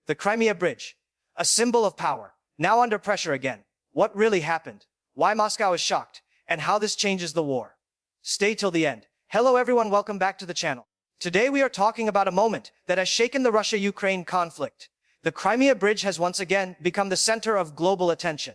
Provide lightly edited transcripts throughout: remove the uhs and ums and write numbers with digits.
The Crimea Bridge, a symbol of power, now under pressure again. What really happened? Why Moscow is shocked? And how this changes the war? Stay till the end. Hello everyone, welcome back to the channel. Today we are talking about a moment that has shaken the Russia-Ukraine conflict. The Crimea Bridge has once again become the center of global attention.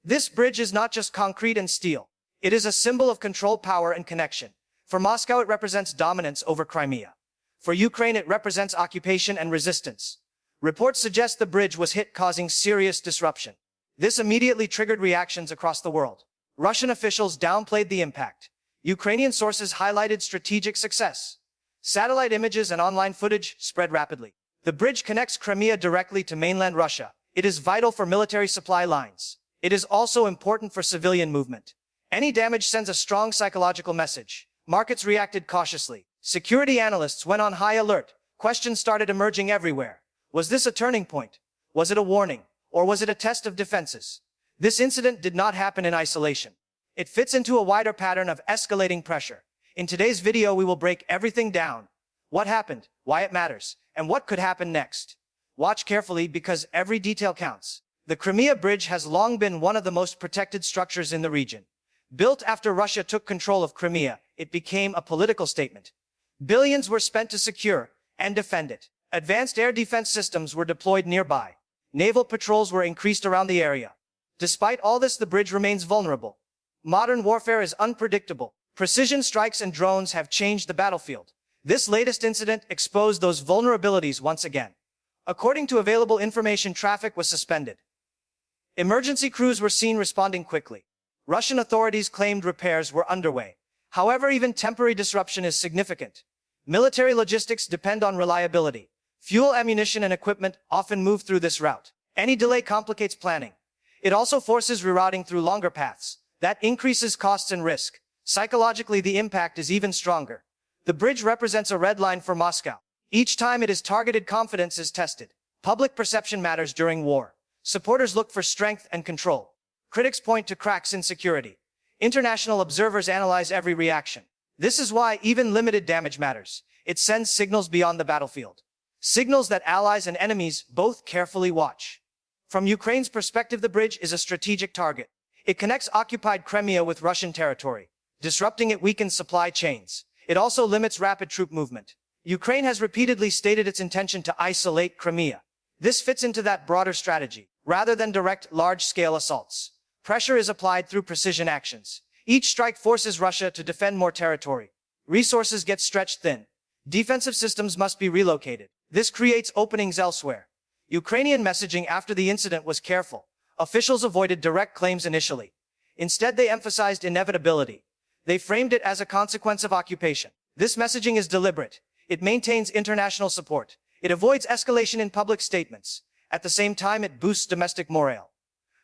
This bridge is not just concrete and steel. It is a symbol of control, power, and connection. For Moscow, it represents dominance over Crimea. For Ukraine, it represents occupation and resistance. Reports suggest the bridge was hit, causing serious disruption. This immediately triggered reactions across the world. Russian officials downplayed the impact. Ukrainian sources highlighted strategic success. Satellite images and online footage spread rapidly. The bridge connects Crimea directly to mainland Russia. It is vital for military supply lines. It is also important for civilian movement. Any damage sends a strong psychological message. Markets reacted cautiously. Security analysts went on high alert. Questions started emerging everywhere. Was this a turning point? Was it a warning? Or was it a test of defenses? This incident did not happen in isolation. It fits into a wider pattern of escalating pressure. In today's video, we will break everything down. What happened, why it matters, and what could happen next. Watch carefully because every detail counts. The Crimea Bridge has long been one of the most protected structures in the region. Built after Russia took control of Crimea, it became a political statement. Billions were spent to secure and defend it. Advanced air defense systems were deployed nearby. Naval patrols were increased around the area. Despite all this, the bridge remains vulnerable. Modern warfare is unpredictable. Precision strikes and drones have changed the battlefield. This latest incident exposed those vulnerabilities once again. According to available information, traffic was suspended. Emergency crews were seen responding quickly. Russian authorities claimed repairs were underway. However, even temporary disruption is significant. Military logistics depend on reliability. Fuel, ammunition, and equipment often move through this route. Any delay complicates planning. It also forces rerouting through longer paths. That increases costs and risk. Psychologically, the impact is even stronger. The bridge represents a red line for Moscow. Each time it is targeted, confidence is tested. Public perception matters during war. Supporters look for strength and control. Critics point to cracks in security. International observers analyze every reaction. This is why even limited damage matters. It sends signals beyond the battlefield. Signals that allies and enemies both carefully watch. From Ukraine's perspective, the bridge is a strategic target. It connects occupied Crimea with Russian territory. Disrupting it weakens supply chains. It also limits rapid troop movement. Ukraine has repeatedly stated its intention to isolate Crimea. This fits into that broader strategy. Rather than direct, large-scale assaults, pressure is applied through precision actions. Each strike forces Russia to defend more territory. Resources get stretched thin. Defensive systems must be relocated. This creates openings elsewhere. Ukrainian messaging after the incident was careful. Officials avoided direct claims initially. Instead, they emphasized inevitability. They framed it as a consequence of occupation. This messaging is deliberate. It maintains international support. It avoids escalation in public statements. At the same time, it boosts domestic morale.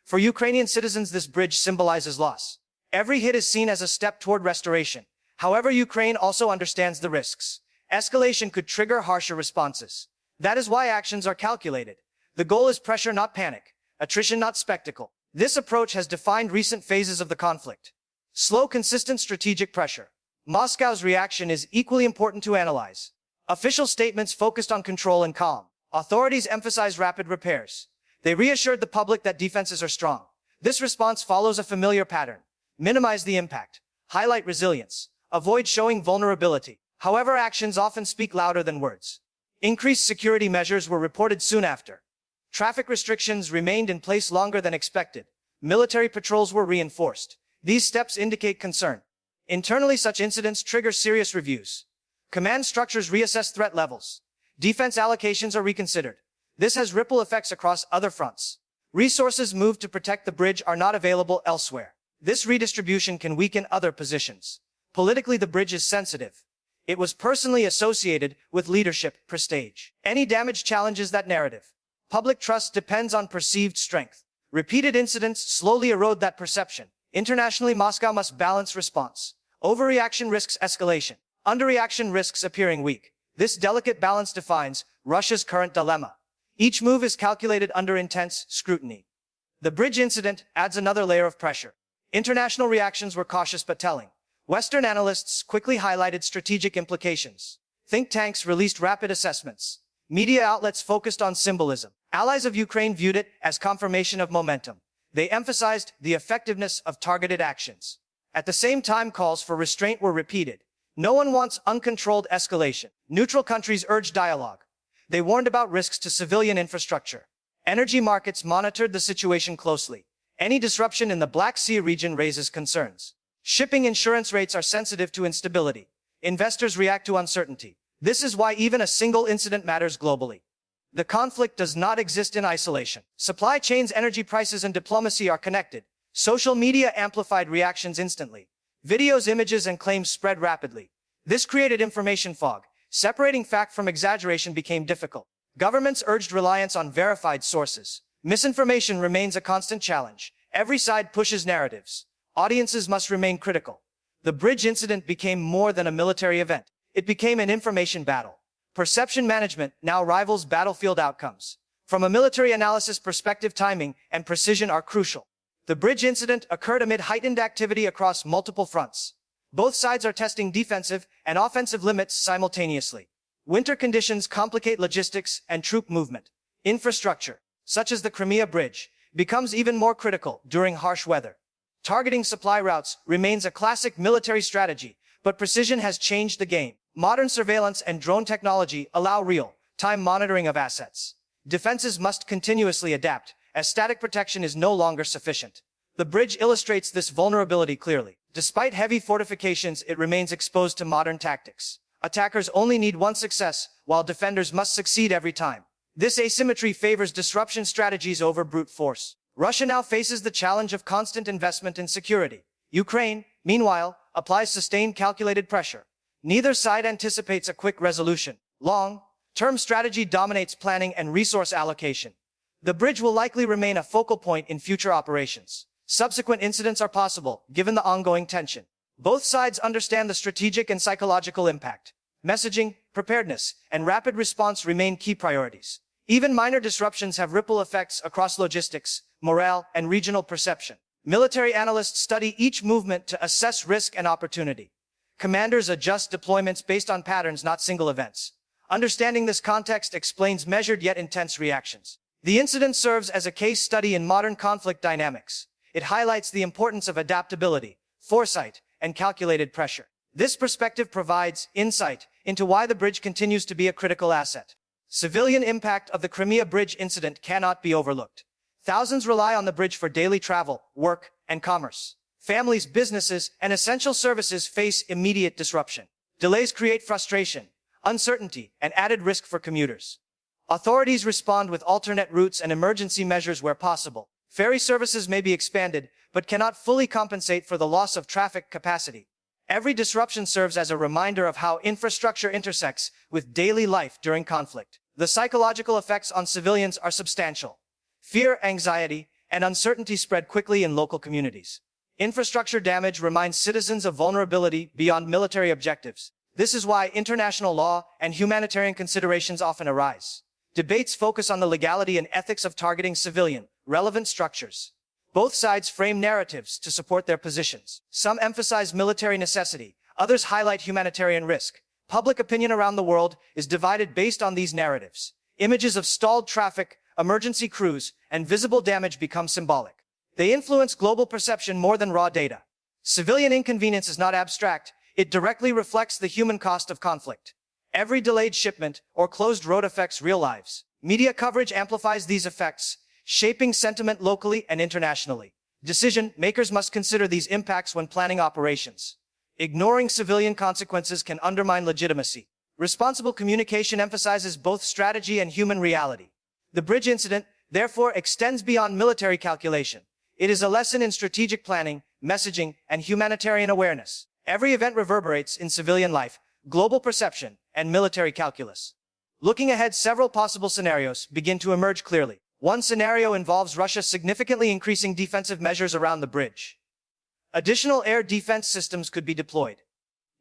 For Ukrainian citizens, this bridge symbolizes loss. Every hit is seen as a step toward restoration. However, Ukraine also understands the risks. Escalation could trigger harsher responses. That is why actions are calculated. The goal is pressure, not panic. Attrition, not spectacle. This approach has defined recent phases of the conflict. Slow, consistent strategic pressure. Moscow's reaction is equally important to analyze. Official statements focused on control and calm. Authorities emphasize rapid repairs. They reassured the public that defenses are strong. This response follows a familiar pattern. Minimize the impact. Highlight resilience. Avoid showing vulnerability. However, actions often speak louder than words. Increased security measures were reported soon after. Traffic restrictions remained in place longer than expected. Military patrols were reinforced. These steps indicate concern. Internally, such incidents trigger serious reviews. Command structures reassess threat levels. Defense allocations are reconsidered. This has ripple effects across other fronts. Resources moved to protect the bridge are not available elsewhere. This redistribution can weaken other positions. Politically, the bridge is sensitive. It was personally associated with leadership prestige. Any damage challenges that narrative. Public trust depends on perceived strength. Repeated incidents slowly erode that perception. Internationally, Moscow must balance response. Overreaction risks escalation. Underreaction risks appearing weak. This delicate balance defines Russia's current dilemma. Each move is calculated under intense scrutiny. The bridge incident adds another layer of pressure. International reactions were cautious but telling. Western analysts quickly highlighted strategic implications. Think tanks released rapid assessments. Media outlets focused on symbolism. Allies of Ukraine viewed it as confirmation of momentum. They emphasized the effectiveness of targeted actions. At the same time, calls for restraint were repeated. No one wants uncontrolled escalation. Neutral countries urged dialogue. They warned about risks to civilian infrastructure. Energy markets monitored the situation closely. Any disruption in the Black Sea region raises concerns. Shipping insurance rates are sensitive to instability. Investors react to uncertainty. This is why even a single incident matters globally. The conflict does not exist in isolation. Supply chains, energy prices, and diplomacy are connected. Social media amplified reactions instantly. Videos, images, and claims spread rapidly. This created information fog. Separating fact from exaggeration became difficult. Governments urged reliance on verified sources. Misinformation remains a constant challenge. Every side pushes narratives. Audiences must remain critical. The bridge incident became more than a military event. It became an information battle. Perception management now rivals battlefield outcomes. From a military analysis perspective, timing and precision are crucial. The bridge incident occurred amid heightened activity across multiple fronts. Both sides are testing defensive and offensive limits simultaneously. Winter conditions complicate logistics and troop movement. Infrastructure, such as the Crimea Bridge, becomes even more critical during harsh weather. Targeting supply routes remains a classic military strategy, but precision has changed the game. Modern surveillance and drone technology allow real-time monitoring of assets. Defenses must continuously adapt, as static protection is no longer sufficient. The bridge illustrates this vulnerability clearly. Despite heavy fortifications, it remains exposed to modern tactics. Attackers only need one success, while defenders must succeed every time. This asymmetry favors disruption strategies over brute force. Russia now faces the challenge of constant investment in security. Ukraine, meanwhile, applies sustained calculated pressure. Neither side anticipates a quick resolution. Long-term strategy dominates planning and resource allocation. The bridge will likely remain a focal point in future operations. Subsequent incidents are possible, given the ongoing tension. Both sides understand the strategic and psychological impact. Messaging, preparedness, and rapid response remain key priorities. Even minor disruptions have ripple effects across logistics, morale, and regional perception. Military analysts study each movement to assess risk and opportunity. Commanders adjust deployments based on patterns, not single events. Understanding this context explains measured yet intense reactions. The incident serves as a case study in modern conflict dynamics. It highlights the importance of adaptability, foresight, and calculated pressure. This perspective provides insight into why the bridge continues to be a critical asset. Civilian impact of the Crimea Bridge incident cannot be overlooked. Thousands rely on the bridge for daily travel, work, and commerce. Families, businesses, and essential services face immediate disruption. Delays create frustration, uncertainty, and added risk for commuters. Authorities respond with alternate routes and emergency measures where possible. Ferry services may be expanded, but cannot fully compensate for the loss of traffic capacity. Every disruption serves as a reminder of how infrastructure intersects with daily life during conflict. The psychological effects on civilians are substantial. Fear, anxiety, and uncertainty spread quickly in local communities. Infrastructure damage reminds citizens of vulnerability beyond military objectives. This is why international law and humanitarian considerations often arise. Debates focus on the legality and ethics of targeting civilian, relevant structures. Both sides frame narratives to support their positions. Some emphasize military necessity, others highlight humanitarian risk. Public opinion around the world is divided based on these narratives. Images of stalled traffic, emergency crews, and visible damage become symbolic. They influence global perception more than raw data. Civilian inconvenience is not abstract, it directly reflects the human cost of conflict. Every delayed shipment or closed road affects real lives. Media coverage amplifies these effects, shaping sentiment locally and internationally. Decision makers must consider these impacts when planning operations. Ignoring civilian consequences can undermine legitimacy. Responsible communication emphasizes both strategy and human reality. The bridge incident, therefore, extends beyond military calculation. It is a lesson in strategic planning, messaging, and humanitarian awareness. Every event reverberates in civilian life, global perception, and military calculus. Looking ahead, several possible scenarios begin to emerge clearly. One scenario involves Russia significantly increasing defensive measures around the bridge. Additional air defense systems could be deployed.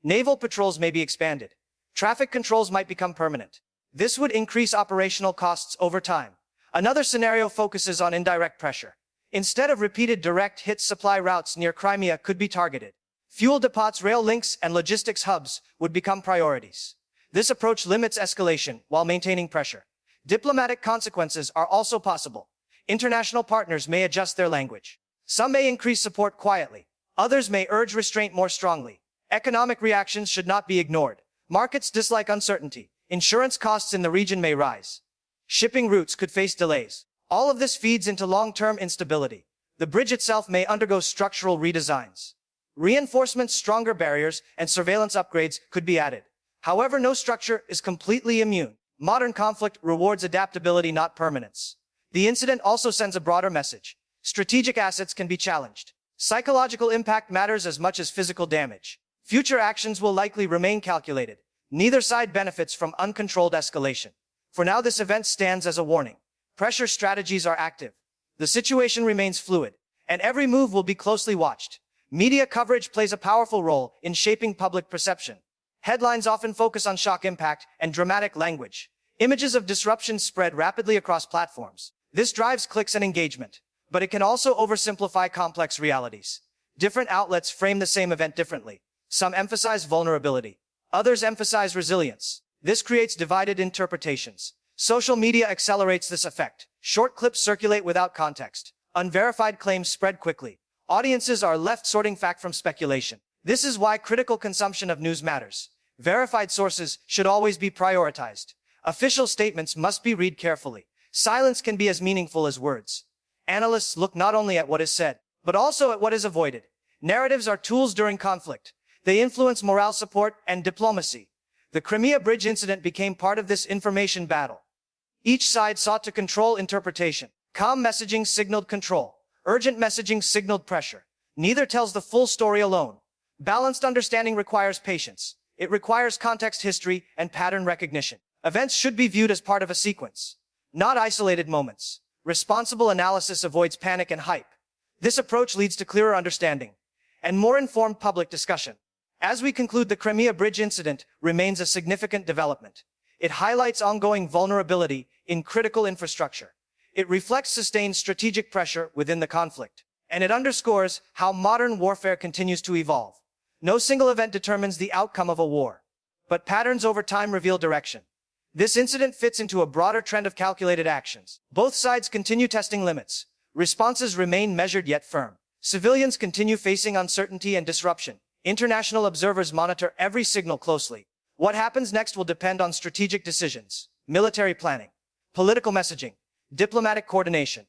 Naval patrols may be expanded. Traffic controls might become permanent. This would increase operational costs over time. Another scenario focuses on indirect pressure. Instead of repeated direct hits, supply routes near Crimea could be targeted. Fuel depots, rail links, and logistics hubs would become priorities. This approach limits escalation while maintaining pressure. Diplomatic consequences are also possible. International partners may adjust their language. Some may increase support quietly. Others may urge restraint more strongly. Economic reactions should not be ignored. Markets dislike uncertainty. Insurance costs in the region may rise. Shipping routes could face delays. All of this feeds into long-term instability. The bridge itself may undergo structural redesigns. Reinforcements, stronger barriers, and surveillance upgrades could be added. However, no structure is completely immune. Modern conflict rewards adaptability, not permanence. The incident also sends a broader message. Strategic assets can be challenged. Psychological impact matters as much as physical damage. Future actions will likely remain calculated. Neither side benefits from uncontrolled escalation. For now, this event stands as a warning. Pressure strategies are active. The situation remains fluid, and every move will be closely watched. Media coverage plays a powerful role in shaping public perception. Headlines often focus on shock impact and dramatic language. Images of disruption spread rapidly across platforms. This drives clicks and engagement, but it can also oversimplify complex realities. Different outlets frame the same event differently. Some emphasize vulnerability. Others emphasize resilience. This creates divided interpretations. Social media accelerates this effect. Short clips circulate without context. Unverified claims spread quickly. Audiences are left sorting fact from speculation. This is why critical consumption of news matters. Verified sources should always be prioritized. Official statements must be read carefully. Silence can be as meaningful as words. Analysts look not only at what is said, but also at what is avoided. Narratives are tools during conflict. They influence morale, support, and diplomacy. The Crimea Bridge incident became part of this information battle. Each side sought to control interpretation. Calm messaging signaled control. Urgent messaging signaled pressure. Neither tells the full story alone. Balanced understanding requires patience. It requires context, history, and pattern recognition. Events should be viewed as part of a sequence, not isolated moments. Responsible analysis avoids panic and hype. This approach leads to clearer understanding and more informed public discussion. As we conclude, the Crimea Bridge incident remains a significant development. It highlights ongoing vulnerability in critical infrastructure. It reflects sustained strategic pressure within the conflict, and it underscores how modern warfare continues to evolve. No single event determines the outcome of a war, but patterns over time reveal direction. This incident fits into a broader trend of calculated actions. Both sides continue testing limits. Responses remain measured yet firm. Civilians continue facing uncertainty and disruption. International observers monitor every signal closely. What happens next will depend on strategic decisions, military planning, political messaging, diplomatic coordination.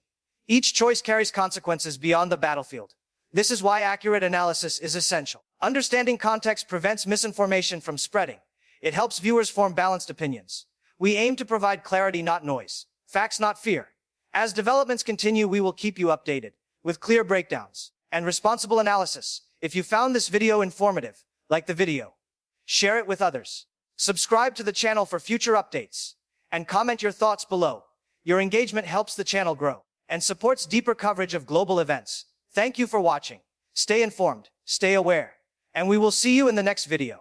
Each choice carries consequences beyond the battlefield. This is why accurate analysis is essential. Understanding context prevents misinformation from spreading. It helps viewers form balanced opinions. We aim to provide clarity, not noise. Facts, not fear. As developments continue, we will keep you updated with clear breakdowns and responsible analysis. If you found this video informative, like the video, share it with others. Subscribe to the channel for future updates, and comment your thoughts below. Your engagement helps the channel grow and supports deeper coverage of global events. Thank you for watching. Stay informed, stay aware, and we will see you in the next video.